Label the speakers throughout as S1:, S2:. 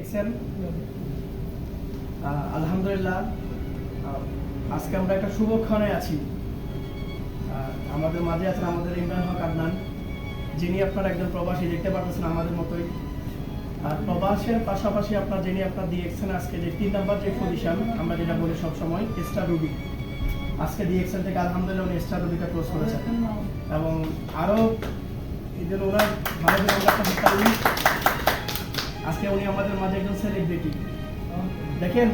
S1: DXN. আলহামদুলিল্লাহ, আজকে আমরা একটা শুভক্ষণে আছি। আমাদের মাঝে আছেন আমাদের ইমরান হক আদনান, যিনি আপনার একজন প্রবাসী, দেখতে পাচ্ছেন আমাদের মতোই। আর প্রবাসের পাশাপাশি আপনার যিনি আপনার ডিএক্সএন আজকে যে 3 নাম্বার যে পজিশন আমরা যেটা বলি সবসময় স্টার রুবি, আজকে ডিএক্সএন থেকে আলহামদুলিল্লাহ উনি স্টার রুবিটা ক্লোজ করেছেন এবং আরও ঈদের ওনার ভালো আজকে উনি আমাদের মাঝে একজন সেলিব্রিটি। দেখেন,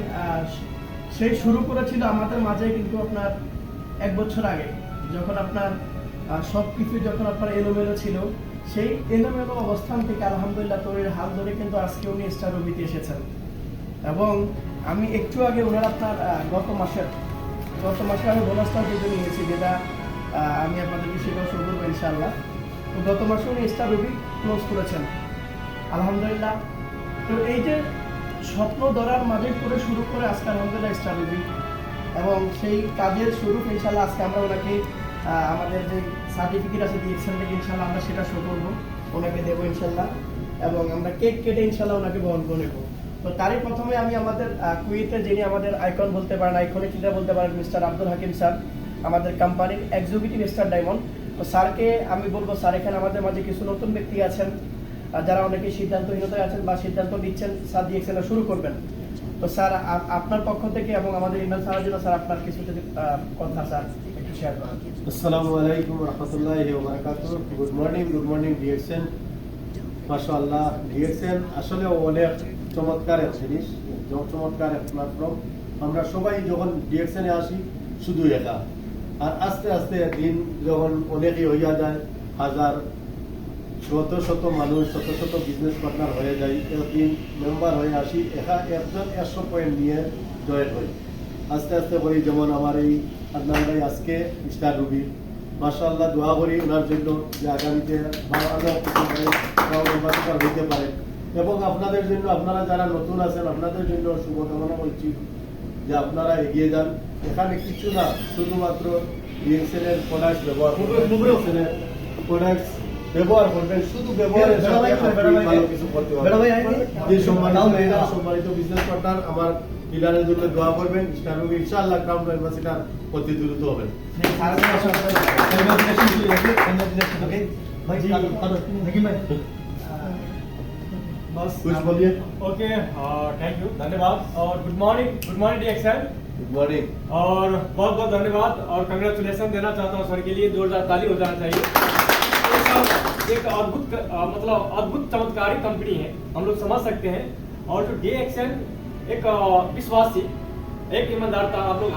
S1: সেই শুরু করেছিল আমাদের মাঝে কিন্তু আপনার 1 বছর আগে, যখন আপনার সব কিছু যখন আপনার এলোমেলো ছিল, সেই এলোমেলো অবস্থান থেকে আলহামদুলিল্লাহ তৈরির হাল ধরে কিন্তু আজকে উনি স্টার রবিতে এসেছেন। এবং আমি একটু আগে ওনার আপনার গত মাসে আমি বোনাসটা কিন্তু নিয়েছি, যেটা আমি আপনাদেরকে সেটাও শুরু করবো ইনশাআল্লাহ। তো গত মাসে উনি স্টার রবি ক্লোজ করেছেন আলহামদুলিল্লাহ। তো এই যে স্বপ্ন ধরার মাঝে করে শুরু করে আজকে আলহামদুলিল্লাহ স্টার রবি, এবং সেই কাজের শুরু ইনশাআল্লাহ আজকে আমরা ওনাকে আমাদের যে সার্টিফিকেট আছে ডিএক্সএন থেকে ইনশাআল্লাহ আমরা সেটা শো করবো, ওনাকে দেবো ইনশাআল্লাহ, এবং আমরা কেক কেটে ইনশাআল্লাহ ওনাকে বহন করে নেবো। তো তারই প্রথমে আমি আমাদের কুয়েতে যিনি আমাদের আইকন বলতে পারেন, আইকনিক লিডার বলতে পারেন, মিস্টার আব্দুল হাকিম স্যার, আমাদের কোম্পানির এক্সিকিউটিভ স্টার ডায়মন্ড। তো স্যারকে আমি বলবো, স্যার এখানে আমাদের মাঝে কিছু নতুন ব্যক্তি আছেন যারা অনেকে সিদ্ধান্তহীনতায় আছেন বা সিদ্ধান্ত নিচ্ছেন, স্যার ডিএক্সএন শুরু করবেন। তো স্যার আপনার পক্ষ থেকে এবং আমাদের ইমরান স্যারের জন্য স্যার আপনার কিছু যদি কথা স্যার একটু শেয়ার করেন।
S2: আসসালামু আলাইকুম ওয়া রাহমাতুল্লাহি ওয়া বারাকাতুহু। Good morning DXN. মাশাআল্লাহ, ডিএক্সএন আসলে অনেক চমৎকার এক জিনিস, চমৎকার এক প্ল্যাটফর্ম। আমরা সবাই যখন ডিএক্সএনে আসি শুধু একা, আর আস্তে আস্তে দিন যখন অনেকই হইয়া যায়, হাজার শত মানুষ, শত বিজনেস পার্টনার হয়ে যায়, একদিন মেম্বার হয়ে আসি, একজন 100 পয়েন্ট নিয়ে জয়েন হই। আস্তে আস্তে করি, যেমন আমার এই আদনান ভাই আজকে স্টার রুবি, মাশাআল্লাহ দোয়া করি ওনার জন্য যে আগামীতে ভালো হইতে পারে। এবং আপনাদের জন্য, আপনারা যারা নতুন আছেন আপনাদের জন্য শুভকামনা করছি যে আপনারা এগিয়ে যান। এখানে কিছু না, শুধুমাত্র ডিএক্সএন এর প্রোডাক্ট ব্যবহার করবেন, শুধু ব্যবহারের সাথে ভালো কিছু করতে পারবেন। যে সম্মানিত বিজনেস পার্টনার আমার ডিলারের জন্য দোয়া করবেন, স্টার রুবি ইনশাআল্লাহ ক্রাউন এম্বাসিডার অতি দ্রুত হবেন। कुछ बोलिए।
S3: ओके, थैंक यू, धन्यवाद और good morning DXN.
S2: Good morning
S3: और बहुत बहुत धन्यवाद और कंग्रेचुलेशन देना चाहता हूँ सर के लिए, जोरदार ताली हो जाना चाहिए। एक अद्भुत चमत्कारी कंपनी है, हम लोग समझ सकते हैं। और जो डीएक्सएन एक विश्वासी, एक ईमानदारता, आप लोग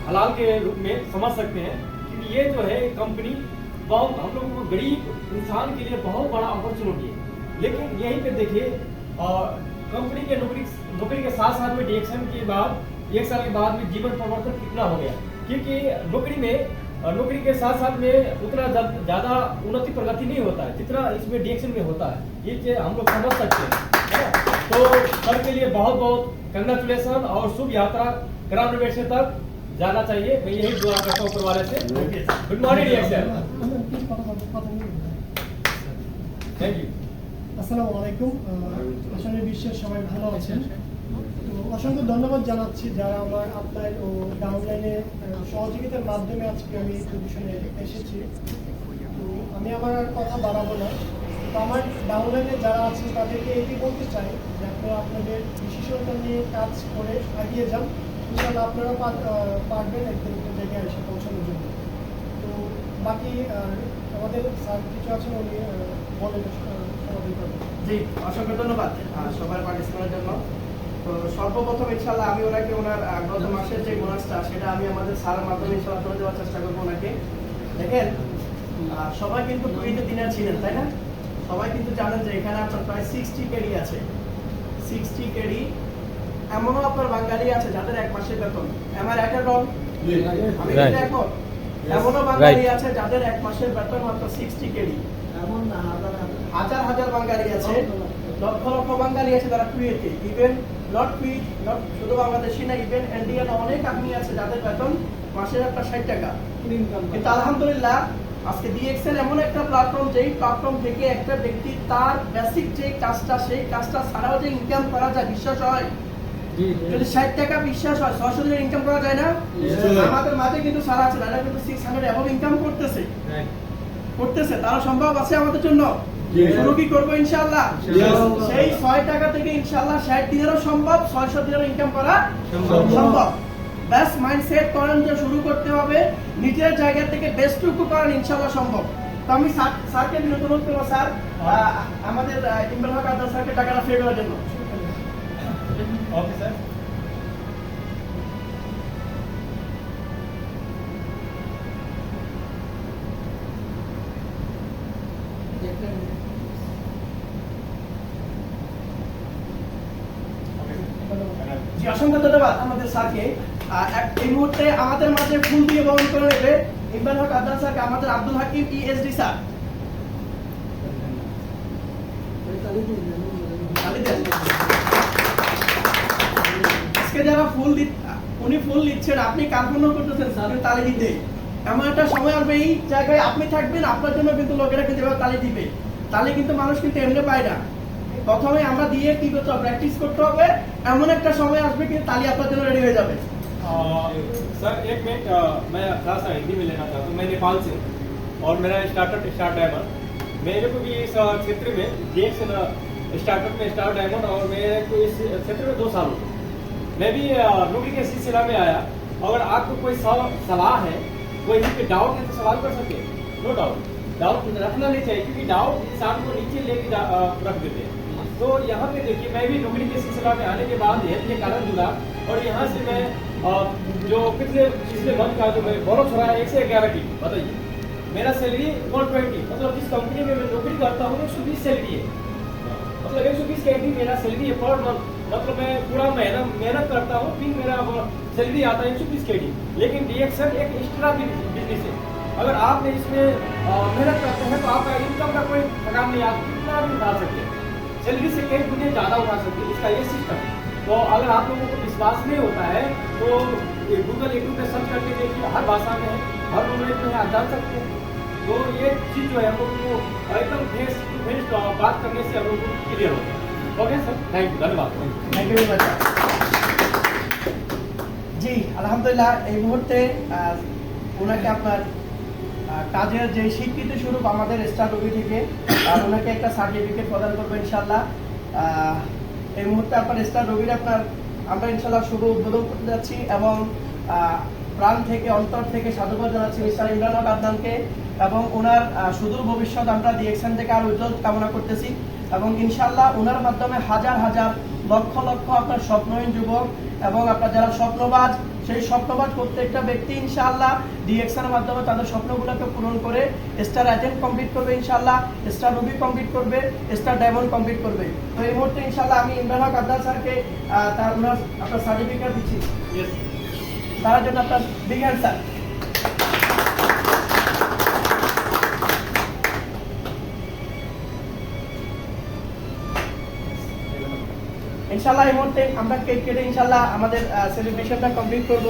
S3: हलाल के रूप में समझ सकते हैं। क्योंकि ये जो है कंपनी बहुत हम लोगों को गरीब इंसान के लिए बहुत बड़ा अपॉर्चुनिटी है। लेकिन यहीं पे देखिए, कंपनी के नौकरी के साथ साथ में डीएक्सएन के बाद 1 साल के बाद में जीवन परिवर्तन कितना हो गया। क्योंकि नौकरी के साथ साथ में उतना ज्यादा उन्नति प्रगति नहीं होता है जितना इसमें डीएक्सएन में होता है, ये हम लोग समझ सकते हैं, है ना। तो सर के लिए बहुत बहुत कंग्रेचुलेशन और शुभ यात्रा ग्राम निवेश तक जाना चाहिए, मैं यही दुआ करता हूँ ऊपर वाले से। Good morning DXN, thank you.
S4: আসসালামু আলাইকুম। আসলে বিশ্বের সবাই ভালো আছেন। তো অসংখ্য ধন্যবাদ জানাচ্ছি যারা আমার আপলাইন ও ডাউনলাইনে সহযোগিতার মাধ্যমে আজকে আমি এই পজিশনে এসেছি। তো আমি আমার আর কথা বাড়াবো না। তো আমার ডাউনলাইনে যারা আছেন তাদেরকে এটি বলতে চাই যে আপনারা আপনাদের বিশেষতা নিয়ে কাজ করে এগিয়ে যান, ইনশাআল্লাহ আপনারা পারবেন একদিন একটা জায়গায় এসে পৌঁছানোর জন্য। তো বাকি আমাদের স্যার কিছু আছেন, উনি বলেন।
S1: জি, অসংখ্য ধন্যবাদ সবার পার্টিসিপেন্টের জন্য। তো সর্বপ্রথম ইনশাআল্লাহ আমি ওনাকে ওনার গত মাসের যে বোনাসটা সেটা আমি আমাদের স্যারের মাধ্যমে ইনশাআল্লাহ করে দেওয়ার চেষ্টা করবো ওনাকে। দেখেন, সবাই কিন্তু কুয়েতে দিনার ছিলেন, তাই না? সবাই কিন্তু জানেন যে এখানে আপনার প্রায় 60 কেডি আছে। 60 কেডি এমনও আপনার বাঙালি আছে যাদের 1 মাসের বেতন, আমার একটা ডল এমনও বাঙালি আছে যাদের 1 মাসের বেতন মাত্র 60 কেডি। এমন হাজার বাঙালি আছে, লক্ষ বাঙালি আছে যারা কুয়েতে, ইভেন নট শুধু বাংলাদেশি না, ইভেন ইন্ডিয়ান অনেক আদমি আছে যাদের বেতন মাসের একটা 60 টাকা। কিন্তু আলহামদুলিল্লাহ আজকে ডিএক্সএল এমন একটা প্ল্যাটফর্ম, যেই প্ল্যাটফর্ম থেকে একটা ব্যক্তি তার বেসিক যে কাজটা, সেই কাজটা ছাড়াও যে ইনকাম করা যায়, বিশ্বাস হয়? যদি 60 টাকা বিশ্বাস হয়, 600 দিনের ইনকাম করা যায় না? আমাদের মাঝে কিন্তু সারা আছে, তারা কিন্তু 600 এবং ইনকাম করতেছে, তারা সম্ভব আছে আমাদের জন্য। শুরু কি করবো ইনশাআল্লাহ? সেই 6 টাকা থেকে ইনশাআল্লাহ 60 দিনেরও সম্ভব, 600 দিনেরও ইনকাম করা সম্ভব। ব্যাস মাইন্ডসেট করেন যে শুরু করতে হবে, নিজের জায়গা থেকে বেস্টটুকু করেন, ইনশাআল্লাহ সম্ভব। তো আমি স্যারকে বিনোদন করবো, স্যার আমাদের ইমরান হক আদনান স্যারকে টাকাটা ফেরত দেওয়ার জন্য।
S3: Okay sir.
S1: জি, অসংখ্য ধন্যবাদ আমাদের স্যারকে। এই মুহূর্তে আমাদের মাঝে ফুল দিয়ে বরণ করে নেবে ইমরান হক আদনান স্যারকে আমাদের আব্দুল হাকিম ইএসডি স্যার। আজকে যারা উনি ফুল দিচ্ছেন, আপনি কার্পণ্য করতেছেন স্যার তালি দিতে। এমন একটা সময় আসবে, এই জায়গায় আপনি থাকবেন, আপনার জন্য কিন্তু লোকেরা কিন্তু এবার তালি দিবে। তালি কিন্তু মানুষ কিন্তু এমনি পায় না, প্রথমে আমরা দিয়ে কি করতে হবে, প্র্যাকটিস করতে হবে। এমন একটা সময় আসবে কিন্তু তালি আপনার জন্য রেডি হয়ে যাবে।
S3: सर एक मिनट, मैं थोड़ा सा हिंदी में लेना चाहता हूँ। मैं नेपाल से हूँ और मेरा स्टार्टअप स्टार डायमंड, मेरे को भी इस क्षेत्र में DXL स्टार्टअप में स्टार डायमंड, और मेरे को इस क्षेत्र में 2 साल हो गए। मैं भी नौकरी के सिलसिला में आया। अगर आपको कोई सलाह है, कोई डाउट है तो सवाल कर सकते हैं, नो डाउट रखना नहीं चाहिए, क्योंकि डाउट इंसान को नीचे लेके रख देते हैं। तो यहाँ पे देखिए, मैं भी नौकरी के सिलसिला में आने के बाद हेल्थ के कारण जुड़ा, और यहाँ से मैं जो पिछले मंथ का जो मैं बोनस हो रहा है 1 से 11 की, बताइए मेरा सैलरी 120, मतलब जिस कंपनी में मैं नौकरी करता हूँ 120 सैलरी है, मतलब 120 KD मेरा सैलरी है पर मंथ। मतलब मैं पूरा महीना मेहनत करता हूँ, फिर मेरा सैलरी आता है 120 KD। लेकिन DXL एक एक्स्ट्रा बिजनेस है, अगर आपने इसमें मेहनत करते हैं तो आपका इनकम का कोई थकान नहीं, आप कितना भी उठा सकते हैं, सैलरी से कई गुने ज़्यादा उठा सकते हैं, इसका ये सिस्टम है। तो अगर आप लोगों को विश्वास नहीं होता है तो गूगल यूट्यूब पे सर्च करके देखिए, हर भाषा में है, हर लैंग्वेज में है, आप जान सकते हैं। तो ये चीज़ जो है हम लोग को एकदम फेस टू फेस बात करने से हम लोग को क्लियर होता है। ओके सर, थैंक यू, धन्यवाद।
S1: Thank you very much. জি, আলহামদুলিল্লাহ এই মুহূর্তে ওনাকে আপনার কাজের যে স্বীকৃতি স্বরূপ আমাদের স্টার রবি থেকে ওনাকে একটা সার্টিফিকেট প্রদান করবো ইনশাআল্লাহ। এই মুহূর্তে আপনার স্টার রবির আমরা ইনশাআল্লাহ শুভ উদ্বোধন করতে যাচ্ছি, এবং প্রাণ থেকে অন্তর থেকে সাধুবাদ জানাচ্ছি মিস্টার ইমরান হক আদনানকে, এবং ওনার সুদূর ভবিষ্যৎ আমরা ডিএক্সএন থেকে আরো উজ্জ্বল কামনা করতেছি, এবং ইনশাআল্লাহ ওনার মাধ্যমে হাজার হাজার লক্ষ লক্ষ আপনার স্বপ্নহীন যুবক এবং আপনার যারা স্বপ্নবাজ, সেই স্বপ্নবাজ প্রত্যেকটা ব্যক্তি ইনশাআল্লাহ ডিএক্সএন এর মাধ্যমে তাদের স্বপ্নগুলোকে পূরণ করে স্টার এজেন্ট কমপ্লিট করবে, ইনশাআল্লাহ স্টার রুবি কমপ্লিট করবে, স্টার ডায়মন্ড কমপ্লিট করবে। তো এই মুহূর্তে ইনশাআল্লাহ আমি ইমরান হক আদনান স্যারকে আপনার সার্টিফিকেট দিচ্ছি, তার জন্য আপনার বিগ হ্যান্ড স্যার। ইনশাআল্লাহ এই মুহূর্তে আমরা কেক কেটে ইনশাআল্লাহ আমাদের সেলিব্রেশনটা কমপ্লিট করব।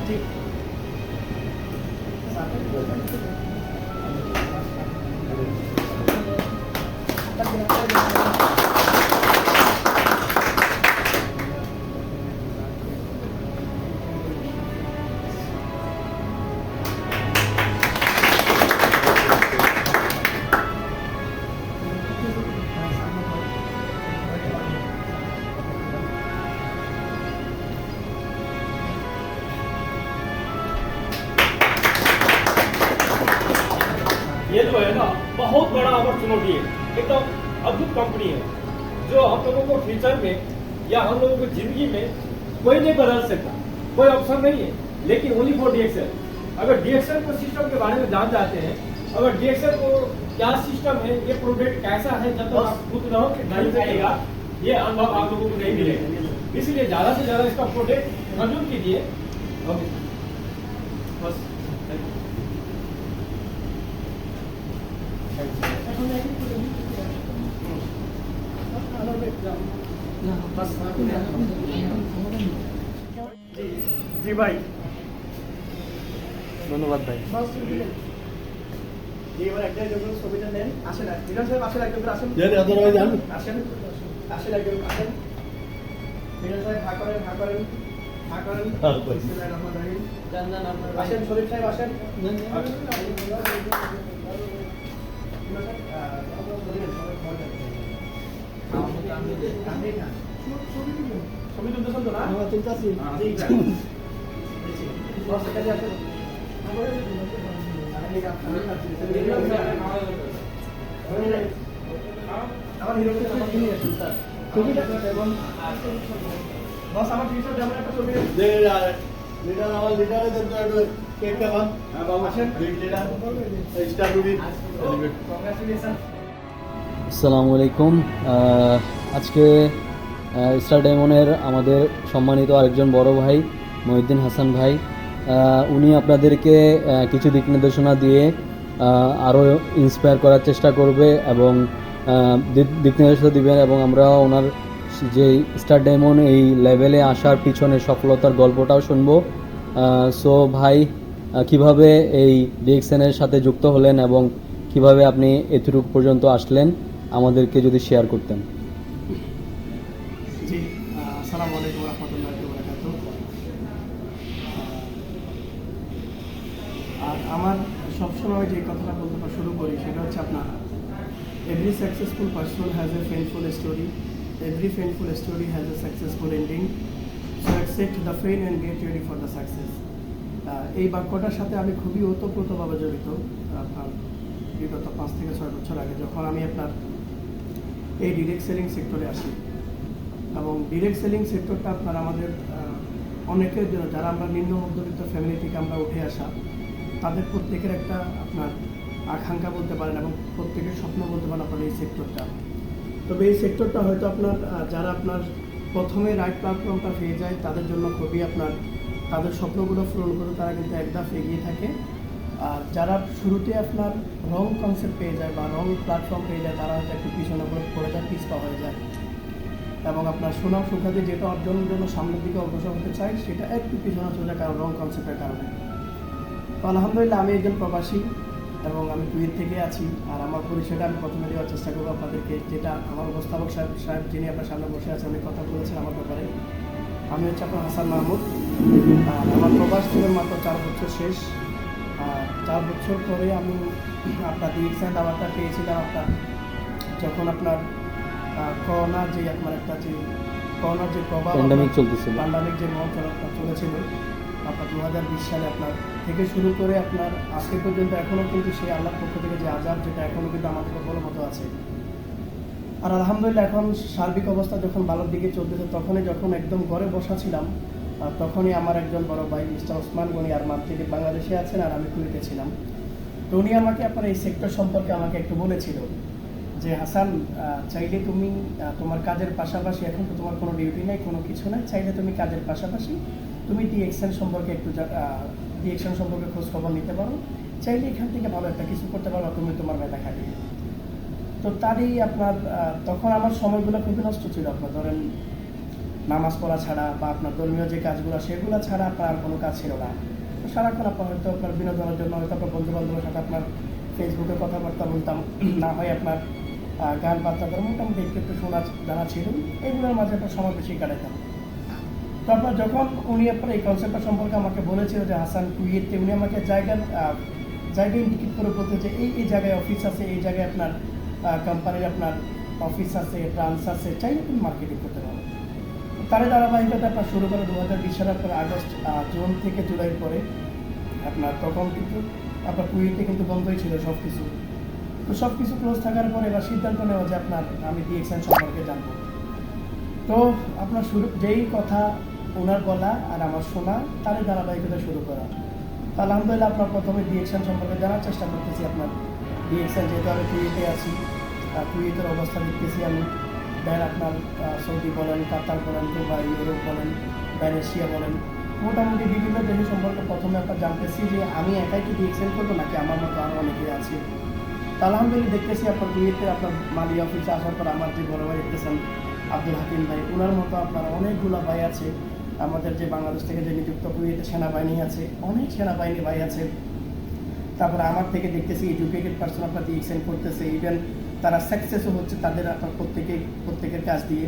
S1: জি
S3: ये जो है ना बहुत बड़ा अपॉर्चुनिटी है, एकदम अद्भुत कंपनी है, जो हम लोगों को फ्यूचर में या हम लोगों को जिंदगी में कोई नहीं बदल सकता, कोई ऑप्शन नहीं है, लेकिन ओनली फॉर DXL। अगर DXL को सिस्टम के बारे में जान जाते हैं, अगर DXL को क्या सिस्टम है, ये प्रोडक्ट कैसा है, जब तक आप खुद नहीं करेगा ये अनुभव आप लोगों को नहीं मिलेगा। इसलिए ज्यादा से ज्यादा इसका प्रोडक्ट कंज्यूम कीजिए। ओके बस,
S4: এখন একই করে দিই।
S1: জি ভাই,
S2: ধন্যবাদ ভাই।
S1: জি এবার একটা যখন ছবিটা নেন, আসেন মিলন সাহেব, আসেন একজন আসেন,
S2: জানি আপনারা জান
S1: আসেন আসেন একজন আসেন। মিলন সাহেব হা করেন, হা করেন, হা করেন।
S2: হ্যাঁ, ভাই।
S1: বিসমিল্লাহির রহমানির রহিম। আসেন শরীফ সাহেব আসেন। মিলন সাহেব, আপনি না। ছবি তুলতেছেন তো না? জি, ভাই। বস, এখানে আসেন। আমার হিরোকে আমার কিনে আসুন স্যার। এবং বস আমার টি শার্ট যেমন একটা ছবি
S2: লিডার আমার লিডারে দেন তো একটু কেক খান। হ্যাঁ বাবু আসেন, big leader star to be celebrate.
S1: Congratulation.
S5: আসসালামু আলাইকুম। আজকে স্টার ডায়মন্ডের আমাদের সম্মানিত আরেকজন বড় ভাই মহিউদ্দিন হাসান ভাই, উনি আপনাদেরকে কিছু দিক নির্দেশনা দিয়ে আরও ইন্সপায়ার করার চেষ্টা করবে এবং দিক নির্দেশনা দিবেন, এবং আমরা ওনার যে স্টার ডায়মন্ড এই লেভেলে আসার পিছনে সফলতার গল্পটাও শুনবো। সো ভাই, কিভাবে এই ডিএক্সএনের সাথে যুক্ত হলেন এবং কিভাবে আপনি এতটুকু পর্যন্ত আসলেন আমাদেরকে যদি শেয়ার করতেন।
S1: জি, আসসালামু আলাইকুম রহমতুল্লাহি ওয়া বারাকাতুহু। আর আমার সবসময় যে কথাটা বলতে শুরু করি সেটা হচ্ছে আপনার every successful person has a painful story, every painful story has a successful ending, so accept the pain and get ready for the success. এই বাক্যটার সাথে আমি খুবই ওতপ্রোতভাবে জড়িত। আপনার বিগত 5 থেকে 6 বছর আগে যখন আমি আপনার এই ডিরেক্ট সেলিং সেক্টরে আসি, এবং ডিরেক্ট সেলিং সেক্টরটা আপনার আমাদের অনেকের জন্য, যারা আমরা নিম্ন মধ্যবিত্ত ফ্যামিলি থেকে আমরা উঠে আসা, তাদের প্রত্যেকের একটা আপনার আকাঙ্ক্ষা বলতে পারেন এবং প্রত্যেকের স্বপ্ন বলতে পারেন আপনার এই সেক্টরটা। তবে এই সেক্টরটা হয়তো আপনার যারা আপনার প্রথমে রাইট প্ল্যাটফর্মটা পেয়ে যায় তাদের জন্য খুবই আপনার তাদের স্বপ্নগুলো পূরণ করে তারা কিন্তু একদম এগিয়ে থাকে। আর যারা শুরুতে আপনার রং কনসেপ্ট পেয়ে যায় বা রং প্ল্যাটফর্ম পেয়ে যায় তারা হয়তো একটু পিছনে পড়ে যায়, পিছপা হয়ে যায়, এবং আপনার সুনাম সুখ্যাতি যেটা অর্জনের জন্য সামনের দিকে অগ্রসর হতে চাই সেটা একটু পিছনে চলে যায় কারণ রং কনসেপ্টের কারণে। তো আলহামদুলিল্লাহ আমি একজন প্রবাসী এবং আমি কুয়েত থেকে আছি। আর আমার পরিচয়টা আমি প্রথমে দেওয়ার চেষ্টা করবো আপনাদেরকে, যেটা আমার উপস্থাপক সাহেব যিনি আপনার সামনে বসে আছেন উনি কথা বলেছেন আমার ব্যাপারে। আমি হচ্ছে আপনার হাসান মাহমুদ। আর আমার প্রবাস জীবন মাত্র 4 বছর শেষ। 4 বছর পরে আমি আপনার ডিএক্সএন দাওয়াটা পেয়েছিলাম আপনার যখন আপনার করোনার যে আপনার একটা যে করোনার যে প্রভাব
S5: প্যান্ডামিক চলতেছিল,
S1: প্যান্ডামিক যে চলেছিল আপনার 2020 সালে আপনার থেকে শুরু করে আপনার আজকে পর্যন্ত এখনও কিন্তু সেই আল্লাহর পক্ষ থেকে যে আযাব যেটা এখনও কিন্তু আমাদের উপর মতো আছে। আর আলহামদুলিল্লাহ এখন সার্বিক অবস্থা যখন ভালোর দিকে চলতেছে তখনই যখন একদম ঘরে বসা ছিলাম তখনই আমার একজন বড় ভাই মিস্টার ওসমান গনি আরমান, তিনি বাংলাদেশে আছেন আর আমি কুয়েতে ছিলাম। তো উনি আমাকে আপনার এই সেক্টর সম্পর্কে আমাকে একটু বলেছিল যে হাসান, চাইলে তুমি তোমার কাজের পাশাপাশি, এখন তো তোমার কোনো ডিউটি নেই, কোনো কিছু নেই, চাইলে তুমি কাজের পাশাপাশি তুমি ডিএক্সএন সম্পর্কে একটু ডিএক্সএন সম্পর্কে খোঁজ খবর নিতে পারো, চাইলে এখান থেকে ভালো একটা কিছু করতে পারো তুমি তোমার মেধা খাটিয়ে। তো তারই আপনার তখন আমার সময়গুলো খুবই নষ্ট ছিল। আপনার ধরেন নামাজ পড়া ছাড়া বা আপনার ধর্মীয় যে কাজগুলো সেগুলো ছাড়া আপনার আর কোনো কাজ ছিল না। তো সারাক্ষণ আপনার হয়তো আপনার বিনোদনের জন্য হয়তো আপনার বন্ধু বান্ধবের সাথে আপনার ফেসবুকে কথাবার্তা বলতাম, না হয় আপনার গান বার্তা করে মোটামুটি একটু শোনা জানা ছিল, এগুলোর মাঝে একটা সময় বেশি কাটাতাম। তো আপনার যখন উনি আপনার এই কনসেপ্টটা সম্পর্কে আমাকে বলেছিল যে হাসান কুয়েতে, উনি আমাকে জায়গায় ইন্ডিকেট করে বলতে যে এই জায়গায় অফিস আছে, এই জায়গায় আপনার কোম্পানির আপনার অফিস আছে, ব্রাঞ্চ আছে, চাইলে তুমি মার্কেটিং করতে পারো। তারই ধারাবাহিকতা আপনার শুরু করে 2020 সালে আপনার জুন থেকে জুলাইয়ের পরে আপনার তখন কিন্তু আপনার কুয়েতে কিন্তু বন্ধই ছিল সব কিছু। তো সব কিছু ক্লোজ থাকার পরে এবার সিদ্ধান্ত নেওয়া যে আপনার আমি ডিএক্সএন সম্পর্কে জানবো। তো আপনার শুরু যেই কথা ওনার বলা আর আমার শোনা তারই ধারাবাহিকতা শুরু করা। তো আলহামদুলিল্লাহ আপনার প্রথমে ডিএক্সএন সম্পর্কে জানার চেষ্টা করতেছি। আপনার ডিএক্সএন যেহেতু আমি কুয়েতে আছি, কুয়েতের অবস্থা দেখতেছি আমি, দেন আপনার সৌদি বলেন, কাতার বলেন, দুবাই, ইউরোপ বলেন, এশিয়া বলেন, মোটামুটি বিভিন্ন দেশ সম্পর্কে প্রথমে আপনার জানতেছি যে আমি একাই কি ডিএক্সএন করবো নাকি আমার মতো আরও অনেকেই আছে। তো আলহামদুলিল্লাহ দেখতেছি আপনার কুয়েতে আপনার মালি অফিসে আসার পর আমার যে বড় ভাই দেখতেছেন আব্দুল হাকিম ভাই, ওনার মতো আপনার অনেকগুলো ভাই আছে। আমাদের যে বাংলাদেশ থেকে যে নিযুক্ত কুয়েতে সেনাবাহিনী আছে, অনেক সেনাবাহিনী ভাই আছে। তারপরে আমার থেকে দেখতেছি এডুকেটেড পার্সন আপনার ডিএক্সএন করতেছে, ইভেন তারা সাকসেসও হচ্ছে তাদের আপনার প্রত্যেকের কাজ দিয়ে।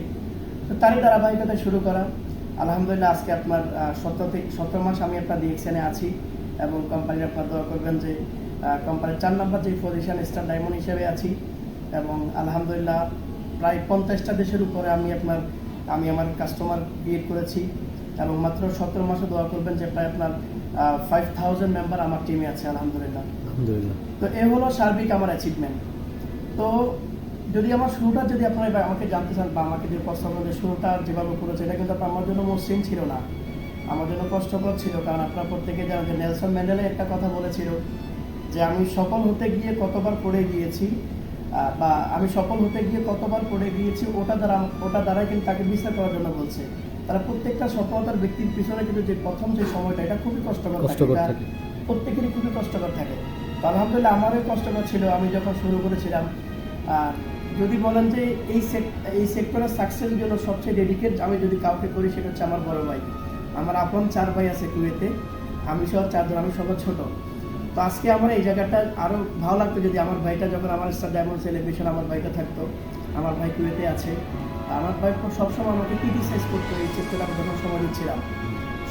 S1: তো তারই ধারাবাহিকতা শুরু করা। আলহামদুলিল্লাহ আজকে আপনার 17 মাস আমি আপনার ডিএক্সএনে আছি এবং কোম্পানির আপনার দোয়া করবেন যে কোম্পানির 4 নম্বর যে পজিশন স্টার ডায়মন্ড হিসেবে আছি। এবং আলহামদুলিল্লাহ প্রায় 50টা দেশের উপরে আমি আমার কাস্টমার ক্রিয়েট করেছি এবং মাত্র 17 মাসে দোয়া করবেন যে প্রায় আপনার 5000 মেম্বার আমার টিমে আছে আলহামদুলিল্লাহ। তো এ হলো সার্বিক আমার অ্যাচিভমেন্ট। তো যদি আমার শুরুটা যদি আপনারা আমাকে জানতে চান বা আমাকে যে প্রশ্ন করলে শুরুটা যেভাবে করেছে, এটা কিন্তু আমার জন্য মসৃণ ছিল না, আমার জন্য কষ্টকর ছিল। কারণ আপনারা প্রত্যেকে জানেন যে নেলসন ম্যান্ডেলা একটা কথা বলেছিল যে আমি সফল হতে গিয়ে কতবার পড়ে গিয়েছি, বা আমি সফল হতে গিয়ে কতবার পড়ে গিয়েছি, ওটা দ্বারাই কিন্তু তাকে বিচার করার জন্য বলছে। তারা প্রত্যেকটা সফলতার ব্যক্তির পিছনে কিন্তু যে প্রথম যে সময়টা, এটা খুবই কষ্টকর থাকে, প্রত্যেকেরই খুবই কষ্টকর থাকে। তো আলহামদুলিল্লাহ আমারও কষ্টকর ছিল আমি যখন শুরু করেছিলাম। যদি বলেন যে এই সেক্টরের সাকসেসের জন্য সবচেয়ে ডেডিকেট আমি যদি কাউকে করি, সেটা হচ্ছে আমার বড় ভাই। আমার আপন 4 ভাই আছে কুয়েতে, আমি সহ 4 জন, আমি সবার ছোট। তো আজকে আমার এই জায়গাটা আরও ভালো লাগতো যদি আমার ভাইটা, যখন আমার স্টার ডায়মন্ড সেলিব্রেশন আমার ভাইটা থাকতো, আমার ভাই কুয়েতে আছে। আমার ভাই সবসময় আমাকে ক্রিটিসাইজ করতো, এই সেক্টরে আমি যখন সময় দিচ্ছিলাম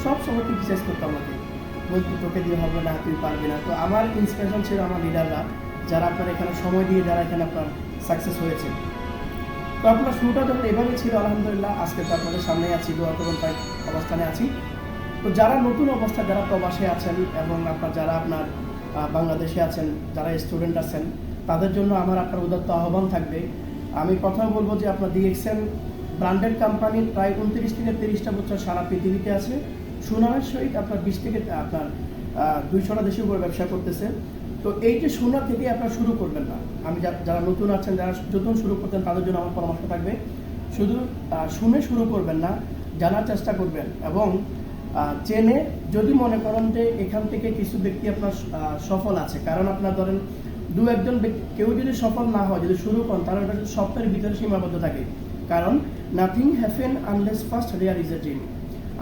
S1: সবসময় ক্রিটিসাইজ করতো আমাকে, বলতো তোকে দিয়ে হবে না, তুই পারবি না। তো আমার ইন্সপিরেশন ছিল আমার লিডাররা, যারা আপনার এখানে সময় দিয়ে যারা এখানে আপনার সাকসেস হয়েছে। তো আপনার শুরুটা যখন এভাবেই ছিল আলহামদুলিল্লাহ, আজকে তো আপনাদের সামনেই আছি, দোয়া করুন প্রায় অবস্থানে আছি। তো যারা নতুন অবস্থা, যারা প্রবাসে আছেন এবং যারা আপনার বাংলাদেশে আছেন, যারা স্টুডেন্ট আছেন, তাদের জন্য আমার আপনার উদাত্ত আহ্বান থাকবে। আমি কথা বলবো যে আপনার ডিএক্সএন ব্র্যান্ডেড কোম্পানি প্রায় 29 থেকে 30টা বছর সারা পৃথিবীতে আছে। সুনামের সহিত আপনার 20 থেকে আপনার 200টা দেশের উপর ব্যবসা করতেছে। তো এই যে শোনা থেকে আপনারা শুরু করবেন না। আমি যারা নতুন আছেন, যারা নতুন শুরু করতেন, তাদের জন্য আমার পরামর্শ থাকবে, শুধু শুনে শুরু করবেন না, জানার চেষ্টা করবেন এবং জেনে, যদি মনে করেন যে এখান থেকে কিছু ব্যক্তি আপনার সফল আছে, কারণ আপনার ধরেন 2-1জন ব্যক্তি, কেউ যদি সফল না হয়, যদি শুরু করেন, তাহলে ওটা স্বপ্নের ভিতরে সীমাবদ্ধ থাকে। কারণ nothing happen unless first there is a dream.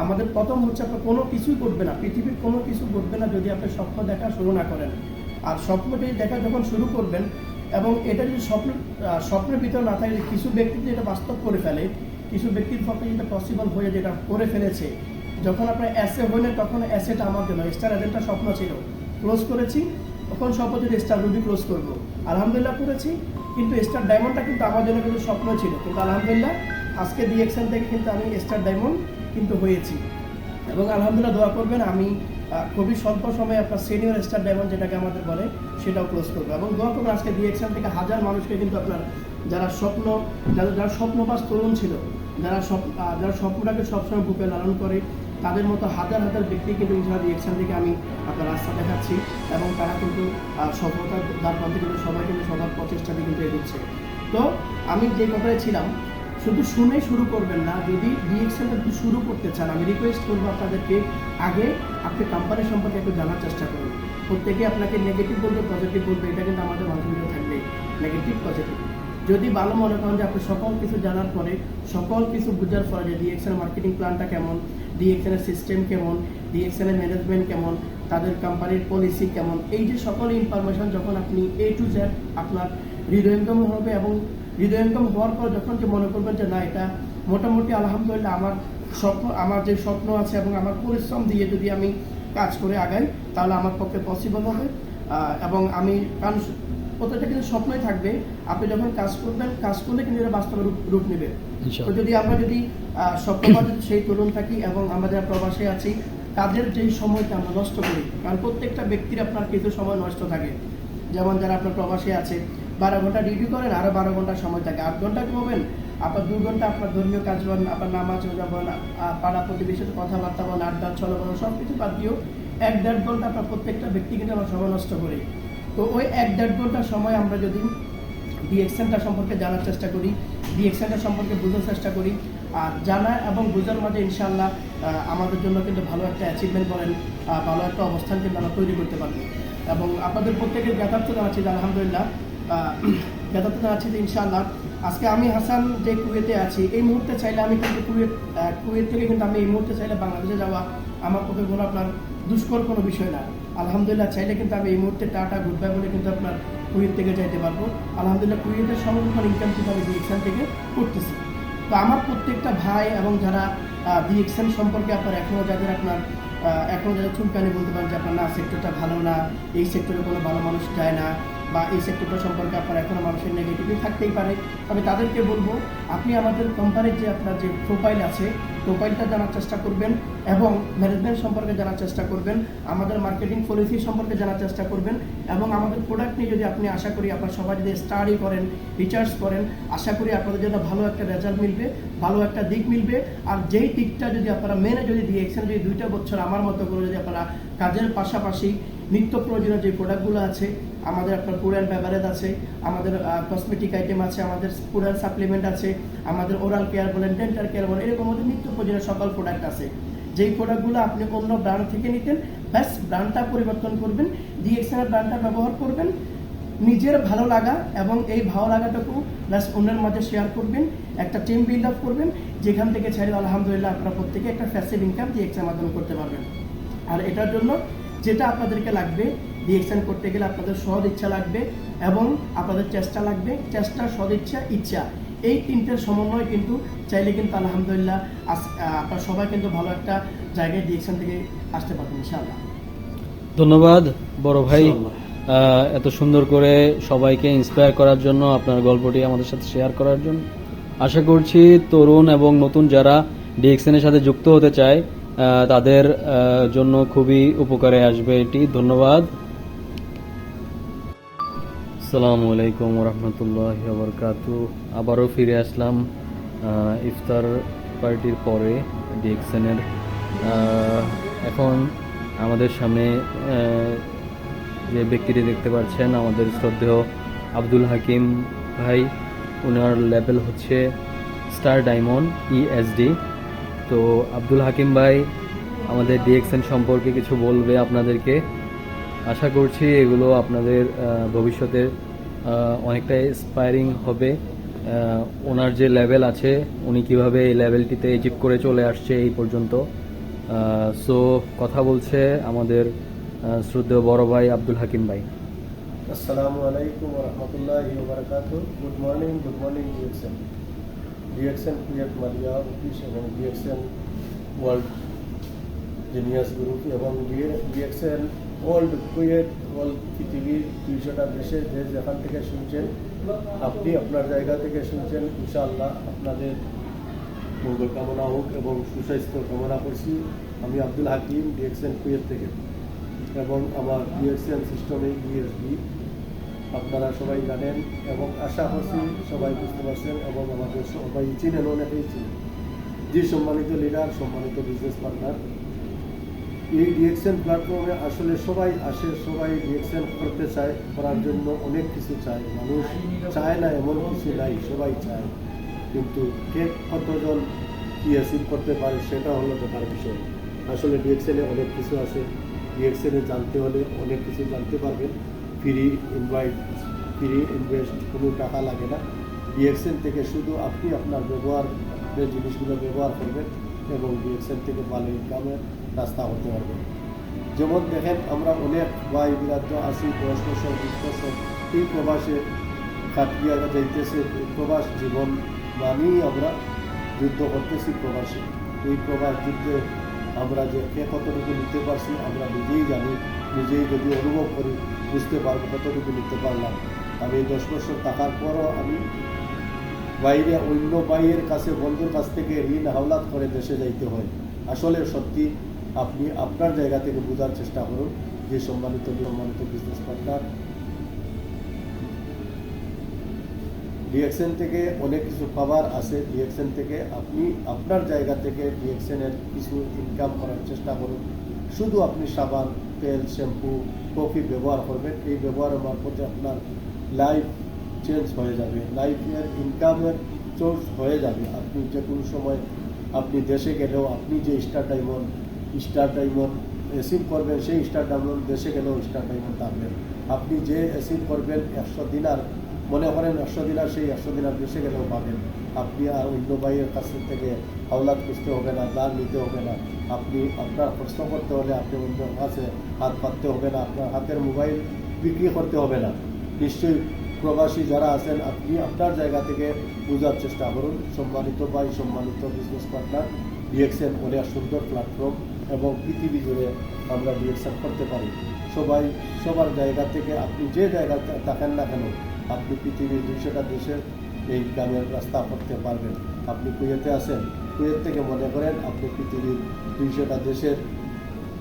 S1: আমাদের প্রথম হচ্ছে আপনার কোনো কিছুই ঘটবে না, পৃথিবীর কোনো কিছু ঘটবে না যদি আপনি স্বপ্ন দেখা শুরু না করেন। আর স্বপ্নটি দেখা যখন শুরু করবেন এবং এটা যদি স্বপ্নের ভিতরে না থাকে, কিছু ব্যক্তি যেটা বাস্তব করে ফেলে, কিছু ব্যক্তির পক্ষে যেটা পসিবল হয়ে যেটা করে ফেলেছে, যখন আপনার অ্যাসে হইলে তখন অ্যাসেটা আমার জন্য স্টার এজেন্টটা স্বপ্ন ছিল, ক্লোজ করেছি, তখন স্বপ্ন যদি স্টার রুবি ক্লোজ করবো, আলহামদুলিল্লাহ করেছি। কিন্তু স্টার ডায়মন্ডটা কিন্তু আমার জন্য কিন্তু স্বপ্ন ছিল, কিন্তু আলহামদুলিল্লাহ আজকে ডিএক্সএন থেকে কিন্তু আমি স্টার ডায়মন্ড কিন্তু হয়েছি। এবং আলহামদুলিল্লাহ দোয়া করবেন, আমি খুবই স্বল্প সময়ে আপনার সিনিয়র স্টার ডায়মন্ড যেটাকে আমাদের বলে, সেটাও ক্লোজ করবো। এবং দোয়া করবেন আজকে ডিএক্সএন থেকে হাজার মানুষকে কিন্তু আপনার যারা স্বপ্নবাস তরুণ ছিল, যারা স্বপ্নটাকে সবসময় বুকে লালন করে, তাদের মতো হাজার হাজার ব্যক্তি কিন্তু ইনশাআল্লাহ ডিএক্সএন থেকে আমি আপনার রাস্তা দেখাচ্ছি এবং তারা কিন্তু সফলতার দ্বার প্রান্তে কিন্তু সবাই কিন্তু সবার প্রচেষ্টাতে কিন্তু এগোচ্ছে। তো আমি যে কথায় ছিলাম, শুধু শুনে শুরু করবেন না, যদি ডিএক্সএনটা যদি শুরু করতে চান, আমি রিকোয়েস্ট করবো আপনাদেরকে আগে আপনি কোম্পানি সম্পর্কে একটু জানার চেষ্টা করুন। প্রত্যেকে আপনাকে নেগেটিভ বলবে, পজিটিভ বলবে, এটা কিন্তু আমাদের মাধ্যমে থাকবে, নেগেটিভ পজিটিভ। যদি ভালো মনে করেন যে আপনি সকল কিছু জানার পরে, সকল কিছু বোঝার পরে যে ডিএক্সএন মার্কেটিং প্ল্যানটা কেমন, ডিএক্সএনের সিস্টেম কেমন, ডিএক্সএনের ম্যানেজমেন্ট কেমন, তাদের কোম্পানির পলিসি কেমন, এই যে সকল ইনফরমেশন যখন আপনি A to Z আপনার হৃদয়ঙ্গম হবে এবং হৃদয়ঙ্গম হওয়ার পর যখন যে মনে করবেন যে না, এটা মোটামুটি আলহামদুলিল্লাহ আমার যে স্বপ্ন আছে এবং আমার পরিশ্রম দিয়ে যদি আমি কাজ করে আগাই, তাহলে আমার পক্ষে পসিবল হবে। এবং আমি কারণ প্রত্যেকটা কিন্তু স্বপ্নই থাকবে, আপনি যখন কাজ করবেন, কাজ করলে কিন্তু এটা বাস্তবে রূপ নেবে। তো যদি আমরা স্বপ্নবাদ সেই তরুণ থাকি এবং আমরা যারা প্রবাসে আছি, কাজের যেই সময়টা আমরা নষ্ট করি, কারণ প্রত্যেকটা ব্যক্তির আপনার কিছু সময় নষ্ট থাকে। যেমন যারা আপনার প্রবাসে আছে, 12 ঘন্টা ডিউটি করেন, আরও 12 ঘন্টা সময় থাকে, 8 ঘন্টা ঘুমাবেন, আপনার 2 ঘন্টা আপনার ধর্মীয় কাজ বলেন, আপনার নামাজ রোজা বলেন, পাড়া প্রতিবেশীর কথাবার্তা বলেন, আড্ডা চলো বলেন, সব কিছু বাদ দিয়েও 1-1.5 ঘন্টা আপনার প্রত্যেকটা ব্যক্তি কিন্তু আমরা সময় নষ্ট করি। তো ওই 1-1.5 ঘন্টার সময় আমরা যদি ডিএক্সএনটা সম্পর্কে জানার চেষ্টা করি, ডিএক্সএনটা সম্পর্কে বোঝার চেষ্টা করি, আর জানা এবং বোঝার মাঝে ইনশাআল্লাহ আমাদের জন্য কিন্তু ভালো একটা অ্যাচিভমেন্ট বলেন, ভালো একটা অবস্থান কিন্তু আমরা তৈরি করতে পারবো। এবং আপনাদের প্রত্যেকের জ্ঞাতার্থ জানাচ্ছি যে আলহামদুলিল্লাহ জ্ঞাতার্থ জানাচ্ছি যে ইনশাআল্লাহ আজকে আমি হাসান যে কুয়েতে আছি, এই মুহূর্তে চাইলে আমি কিন্তু কুয়েত থেকে কিন্তু আমি এই মুহূর্তে চাইলে বাংলাদেশে যাওয়া আমার পক্ষে কোনো আপনার দুষ্কর কোনো বিষয় না। আলহামদুলিল্লাহ চাইলে কিন্তু আমি এই মুহূর্তে টাটা গুড বাই বলে কিন্তু আপনার কুয়েত থেকে যাইতে পারবো। আলহামদুলিল্লাহ কুয়েতের সংরক্ষণ ইনকাম কিন্তু আমি ডিএক্সএন থেকে করতেছি। তো আমার প্রত্যেকটা ভাই এবং যারা ডিএক্সএন সম্পর্কে আপনার এখনও যাদের চুলকানি বলতে পারেন যে আপনার না সেক্টরটা ভালো না, এই সেক্টরে কোনো ভালো মানুষ যায় না, বা এই সেক্টরটা সম্পর্কে আপনার এখনও মানুষের নেগেটিভই থাকতেই পারে, তবে তাদেরকে বলবো আপনি আমাদের কোম্পানির যে আপনার যে প্রোফাইল আছে, প্রোফাইলটা জানার চেষ্টা করবেন এবং ম্যানেজমেন্ট সম্পর্কে জানার চেষ্টা করবেন, আমাদের মার্কেটিং পলিসি সম্পর্কে জানার চেষ্টা করবেন এবং আমাদের প্রোডাক্ট নিয়ে যদি আপনি আশা করি আপনার সবাই যদি স্টাডি করেন, রিসার্চ করেন, আশা করি আপনাদের জন্য ভালো একটা রেজাল্ট মিলবে, ভালো একটা দিক মিলবে। আর যেই দিকটা যদি আপনারা মেনে যদি ডিএক্সএন যদি 2টা বছর আমার মতো করে যদি আপনারা কাজের পাশাপাশি নিত্য প্রয়োজনীয় যে প্রোডাক্টগুলো আছে, আমাদের আপনার ফুড অ্যান্ড বেভারেজ আছে, আমাদের কসমেটিক আইটেম আছে, আমাদের ফুড অ্যান্ড সাপ্লিমেন্ট আছে, আমাদের ওরাল কেয়ার বলেন, ডেন্টাল কেয়ার বলেন, এরকম আমাদের নিত্য প্রয়োজনীয় সকল প্রোডাক্ট আছে। যেই প্রোডাক্টগুলো আপনি অন্য ব্র্যান্ড থেকে নিতেন, ব্যাস ব্র্যান্ডটা পরিবর্তন করবেন, ডিএক্সএনের ব্র্যান্ডটা ব্যবহার করবেন, নিজের ভালো লাগা এবং এই ভালো লাগাটুকু ব্যাস অন্যের মাঝে শেয়ার করবেন, একটা টিম বিল্ড আপ করবেন, যেখান থেকে ছেড়ে আলহামদুলিল্লাহ আপনারা প্রত্যেকে একটা ফ্যাসিভ ইনকাম ডিএক্সএনের মাধ্যমে করতে পারবেন। আর এটার জন্য যেটা আপনাদেরকে লাগবে, ডিএক্সএন করতে গেলে আপনাদের সৎ ইচ্ছা লাগবে এবং আপনাদের চেষ্টা লাগবে, চেষ্টা, সৎ ইচ্ছা, ইচ্ছা, এই তিনটের সমন্বয় কিন্তু চাইলে কিন্তু আলহামদুলিল্লাহ আপনারা সবাই কিন্তু ভালো একটা জায়গায় ডিএক্সএন থেকে আসতে পারবেন ইনশাআল্লাহ।
S5: ধন্যবাদ বড় ভাই, এত সুন্দর করে সবাইকে ইন্সপায়ার করার জন্য, আপনার গল্পটি আমাদের সাথে শেয়ার করার জন্য। আশা করছি তরুণ এবং নতুন যারা ডিএক্সএনের সাথে যুক্ত হতে চায় তাদের জন্য খুবই উপকারে আসবে এটি। ধন্যবাদ। আসসালামু আলাইকুম রহমতুল্লাহ বারকাতু। আবারও ফিরে আসলাম ইফতার পার্টির পরে ডিএক্সএনের। এখন আমাদের সামনে যে ব্যক্তিটি দেখতে পাচ্ছেন আমাদের শ্রদ্ধেয় আব্দুল হাকিম ভাই, ওনার লেভেল হচ্ছে স্টার ডায়মন্ড ESD। তো আব্দুল হাকিম ভাই আমাদের ডিএক্সএন সম্পর্কে কিছু বলবে আপনাদেরকে। আশা করছি এগুলো আপনাদের ভবিষ্যতে অনেকটা ইন্সপায়ারিং হবে। ওনার যে লেভেল আছে, উনি কিভাবে এই লেভেলটিতে অ্যাচিভ করে চলে আসছে এই পর্যন্ত। সো কথা বলছে আমাদের শ্রদ্ধেয় বড় ভাই আব্দুল হাকিম ভাই।
S2: আসসালামু আলাইকুম ওয়া রাহমাতুল্লাহি ওয়া বারাকাতুহু। গুড মর্নিং ডিএক্সএন কুয়েত মারিয়া অফিস এবং ডিএক্সএন ওয়ার্ল্ড জিনিয়াস গ্রুপ এবং ডিএক্সএন ওয়ার্ল্ড কুয়েত ওয়ার্ল্ড পৃথিবীর 200টা দেশে যে যেখান থেকে শুনছেন, আপনি আপনার জায়গা থেকে শুনছেন, ইনশাআল্লাহ আপনাদের মঙ্গল কামনা হোক এবং সুস্বাস্থ্য কামনা করছি। আমি আব্দুল হাকিম ডিএক্সএন কুয়েত থেকে এবং আমার ডিএক্সএন সিস্টেমে ESD আপনারা সবাই জানেন এবং আশা করছি সবাই বুঝতে পারছেন এবং আমাদের সবাই চিনেন, অনেকেই চিনেন। যে সম্মানিত লিডার, সম্মানিত বিজনেস পার্টনার, এই ডিএক্সএন প্ল্যাটফর্মে আসলে সবাই আসে, সবাই ডিএক্সএন করতে চায়, করার জন্য অনেক কিছু চায়। মানুষ চায় না এমন কিছু নাই, সবাই চায়, কিন্তু কে কতজন কি অ্যাচিভ করতে পারে সেটা হলো দেখার বিষয়। আসলে ডিএক্সএনে অনেক কিছু আছে, ডিএক্সএনে জানতে হলে অনেক কিছু জানতে পারবেন। ফ্রি ইনভেস্ট, কোনো টাকা লাগে না। ডিএক্সএন থেকে শুধু আপনি আপনার ব্যবহারের জিনিসগুলো ব্যবহার করবেন এবং ডিএক্সএন থেকে ভালো ইনকামের রাস্তা হতে পারবেন। যেমন দেখেন, আমরা অনেক ভাই বিরাজ্য আছি, 10 বছর 20 বছর এই প্রবাসে কাটিয়ে যাইতেছে। প্রবাস জীবন মানেই আমরা যুদ্ধ করতেছি প্রবাসে। এই প্রবাস যুদ্ধে আমরা যে কে কতটুকু নিতে পারছি আমরা নিজেই জানি, নিজেই যদি অনুভব করি বুঝতে পারবো কতটুকু নিতে পারলাম। আমি 10 বছর থাকার পরও আমি বাইরে অন্য ভাইয়ের কাছে, বন্ধুর কাছ থেকে ঋণ হাওলাত করে দেশে যাইতে হয়। আসলে সত্যি আপনি আপনার জায়গা থেকে বোঝার চেষ্টা করুন যে সম্মানিত বিজনেস পার্টনার, ডিএক্সএন থেকে অনেক কিছু পাওয়ার আছে। ডিএক্সএন থেকে আপনি আপনার জায়গা থেকে ডিএক্সএনের কিছু ইনকাম করার চেষ্টা করুন। শুধু আপনি সাবান, তেল, শ্যাম্পু, কফি ব্যবহার করবেন। এই ব্যবহারের মারফতে আপনার লাইফ চেঞ্জ হয়ে যাবে, লাইফের ইনকামের সোর্স হয়ে যাবে। আপনি যে কোনো সময় আপনি দেশে গেলেও আপনি যে স্টার ডায়মন্ড অ্যাচিভ করবেন, সেই স্টার ডায়মন্ড দেশে গেলেও স্টার ডায়মন্ড থাকবেন। আপনি যে অ্যাচিভ করবেন 100 দিনার মনে করেন 100 দিনার সেই 100 দিনার দেশে গেলেও পাবেন। আপনি আর অন্য ভাইয়ের কাছ থেকে হাওলাত খুঁজতে হবে না, দান নিতে হবে না। আপনি আপনার প্রশ্ন করতে হলে আপনি অন্যের কাছে হাত পাততে হবে না, আপনার হাতের মোবাইল বিক্রি করতে হবে না। নিশ্চয়ই প্রবাসী যারা আছেন আপনি আপনার জায়গা থেকে বোঝার চেষ্টা করুন। সম্মানিত ভাই, সম্মানিত বিজনেস পার্টনার, ডিএক্সএন অনেক সুন্দর প্ল্যাটফর্ম এবং পৃথিবী জুড়ে আমরা ডিএক্সএন করতে পারি। সবার জায়গা থেকে আপনি যে জায়গাতে থাকেন না কেন আপনি পৃথিবীর 200টা দেশের এই ইনকামের রাস্তা করতে পারবেন। আপনি কুয়েতে আছেন, কুয়েত থেকে মনে করেন আপনি পৃথিবীর 200টা দেশের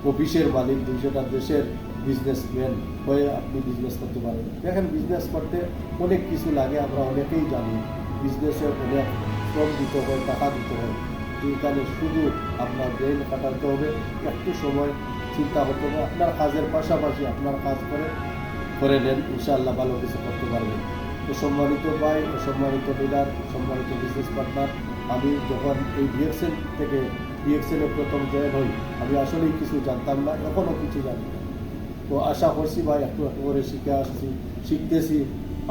S2: অফিসের মালিক, 200টা দেশের বিজনেসম্যান হয়ে আপনি বিজনেস করতে পারেন। দেখেন, বিজনেস করতে অনেক কিছু লাগে, আমরা অনেকেই জানি। বিজনেসে অনেক শ্রম দিতে হয়, টাকা দিতে হয়। এখানে শুধু আপনার ব্রেন কাটাতে হবে, একটু সময় চিন্তা করতে হবে, আপনার কাজের পাশাপাশি আপনার কাজ করে নেন, ইনশাআল্লাহ ভালো কিছু করতে পারবেন। তো সম্মানিত ভাই ও সম্মানিত লিডার, সম্মানিত বিজনেস পার্টনার, আমি যখন এই ডিএক্সএনে প্রথম জয়েন হই আমি আসলেই কিছু জানতাম না, এখনও কিছু জানি না। তো আশা করছি ভাই একটু একটু করে শিখতেছি।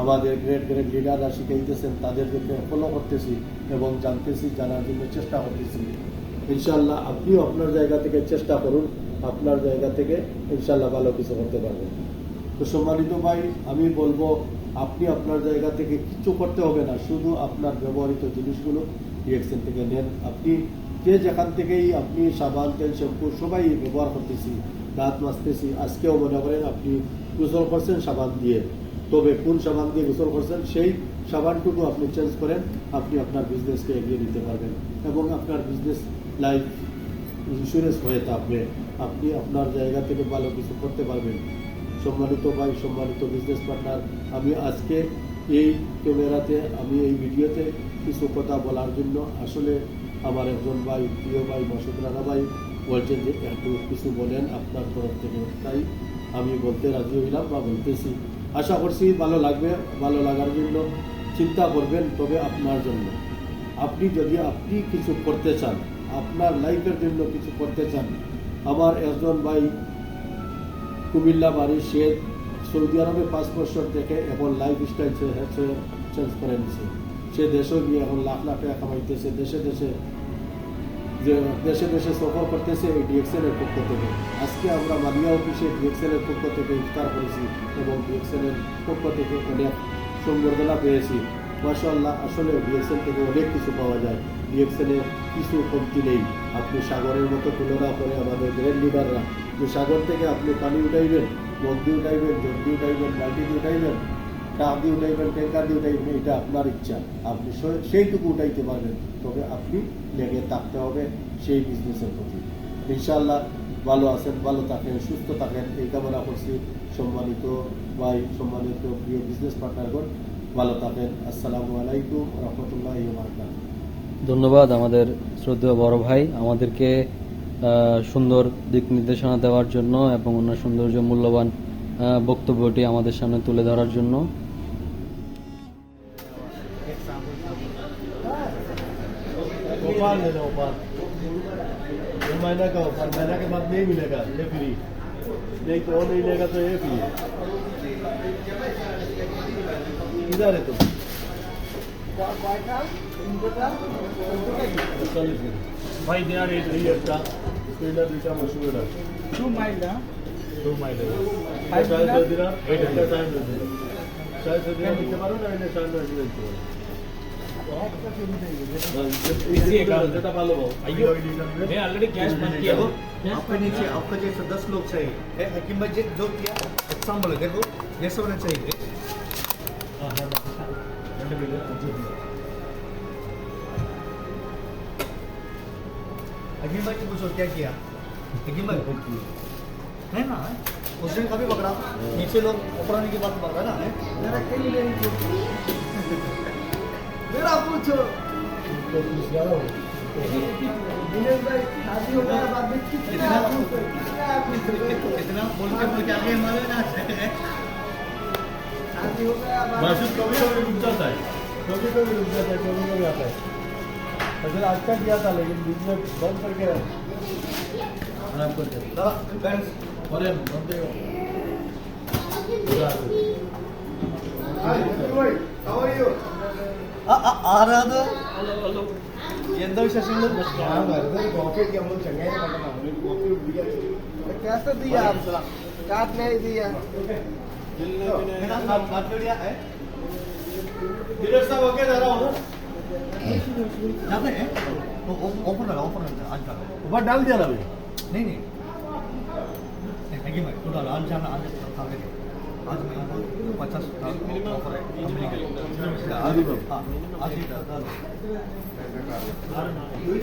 S2: আমাদের গ্রেট লিডাররা শিখাইতেছেন, তাদেরকে ফলো করতেছি এবং জানতেছি, জানার জন্য চেষ্টা করতেছি। ইনশাআল্লাহ আপনিও আপনার জায়গা থেকে চেষ্টা করুন, আপনার জায়গা থেকে ইনশাআল্লাহ ভালো কিছু করতে পারবেন। তো সম্মানিত ভাই, আমি বলবো আপনি আপনার জায়গা থেকে কিছু করতে হবে না, শুধু আপনার ব্যবহৃত জিনিসগুলো ডিএক্সএন থেকে নেন। আপনি যেখান থেকেই আপনি সাবান, তেল, শ্যাম্পু সবাই ব্যবহার করতেছি, দাঁত মাজতেছি, আজকেও মনে করেন আপনি গোসল করছেন সাবান দিয়ে, তবে কোন সাবান দিয়ে গোসল করছেন সেই সাবানটুকু আপনি চেঞ্জ করেন, আপনি আপনার বিজনেসকে এগিয়ে নিতে পারবেন এবং আপনার বিজনেস লাইফ ইন্স্যুরেন্স হয়ে থাকবে। আপনি আপনার জায়গা থেকে ভালো কিছু করতে পারবেন। সম্মানিত ভাই, সম্মানিত বিজনেস পার্টনার, আমি আজকে এই ক্যামেরাতে, আমি এই ভিডিওতে কিছু কথা বলার জন্য আসলে আমার একজন ভাই, প্রিয় ভাই মাসুদ রানা ভাই বলছেন যে একটু কিছু বলেন আপনার তরফ থেকে, তাই আমি বলতে রাজি হইলাম বা বলতেছি। আশা করছি ভালো লাগবে। ভালো লাগার জন্য চিন্তা করবেন, তবে আপনার জন্য। আপনি যদি কিছু করতে চান, আপনার লাইফের জন্য কিছু করতে চান, আমার একজন ভাই কুমিল্লা বাড়ি, সে সৌদি আরবে 5 বছর থেকে এখন লাইফ স্টাইল চেঞ্জ করে নিছে। সে দেশেও গিয়ে এখন লাখ লাখ টাকা কামাইতেছে, দেশে দেশে সফর করতেছে এই ডিএক্সএনের পক্ষ থেকে। আজকে আমরা মালিয়া অফিসে ডিএক্সএনের পক্ষ থেকে ইফতার করেছি এবং ডিএক্সএনের পক্ষ থেকে অনেক সংবর্ধনা পেয়েছি। মাশাআল্লাহ, আসলে ডিএক্সএন থেকে অনেক কিছু পাওয়া যায়, ডিএক্সএনের কিছু কমতি নেই। আপনি সাগরের মতো তুলনা করে আমাদের গ্রেট লিডাররা যে সাগর থেকে আপনি পানি উঠাইবেন, মগ দিয়ে উঠাইবেন, জল দিয়ে উঠাইবেন, বাল্টি দিয়ে উঠাইবেন, টাক দিয়ে উঠাইবেন, ট্যাঙ্কার দিয়ে উঠাইবেন, এটা আপনার ইচ্ছা, আপনি সেইটুকু উঠাইতে পারবেন। তবে আপনি লেগে থাকতে হবে সেই বিজনেসের প্রতি। ইনশাআল্লাহ ভালো আছেন, ভালো থাকেন, সুস্থ থাকেন, এই কামনা করছি। সম্মানিত ভাই, সম্মানিত প্রিয় বিজনেস পার্টনারগণ, ভালো থাকেন। আসসালামু আলাইকুম রহমতুল্লাহি ওয়া বারাকাতুহু।
S5: ধন্যবাদ আমাদের শ্রদ্ধেয় বড় ভাই আমাদেরকে সুন্দর দিক নির্দেশনা দেওয়ার জন্য এবং ওনার সৌন্দর্য মূল্যবান বক্তব্যটি আমাদের সামনে তুলে ধরার জন্য।
S2: गोपाल ले लो, गोपाल। 2 महीना का ऑफर, महीना के बाद नहीं मिलेगा, ये फ्री। नहीं तो नहीं लेगा तो ये फ्री। किधर है तुम?
S3: भाई दिनार रेट
S2: नहीं একটা স্পিনার দুইটা মশগুল আছে।
S4: 2 মাইল না
S3: 2 माइल
S2: দিনা এটা টাইম দিন। 400 দিনা দিতে পারো না, এটা 400 দিনা দিতে পারো। যেটা ভালো পাও।
S3: मैं ऑलरेडी कैश बंद किया हूँ।
S6: आपके नीचे आपका जैसे 10 लोग चाहिए है, हकीम भाई जो किया एग्जाम्पल है, देखो जैसे होना चाहिए। हकीम भाई को पूछो क्या किया, हकीम भाई है ना, उसने कभी पकड़ा, नीचे लोग पकड़ाने की बात कर रहा है ना, मेरा क्या नहीं लेनी मेरा पूछो। दिनेश भाई शादी हो गया बाद में कितना बोल के आगे हमारे ना शादी हो गया
S2: मासूद कभी कभी रुक जाता है, कभी कभी रुक जाता है, कभी कभी आता है। अगर आज का किया था लेकिन बीच में बंद करके खराब कर दिया।
S6: फ्रेंड्स
S2: और बंद
S6: ആരാത് എന്താ വിശേഷങ്ങൾ
S1: कैसे दिया आप काट नहीं दिया
S2: लीडर साहब ओके जा रहा हूँ
S6: जाते हैं ऑफर लगा आज का
S2: ऊपर डाल दिया ना अभी
S6: नहीं नहीं थैंक यू भाई टोटल आज जाना आज आज मैं 50 ऑफर है कंपनी के लिए आज ही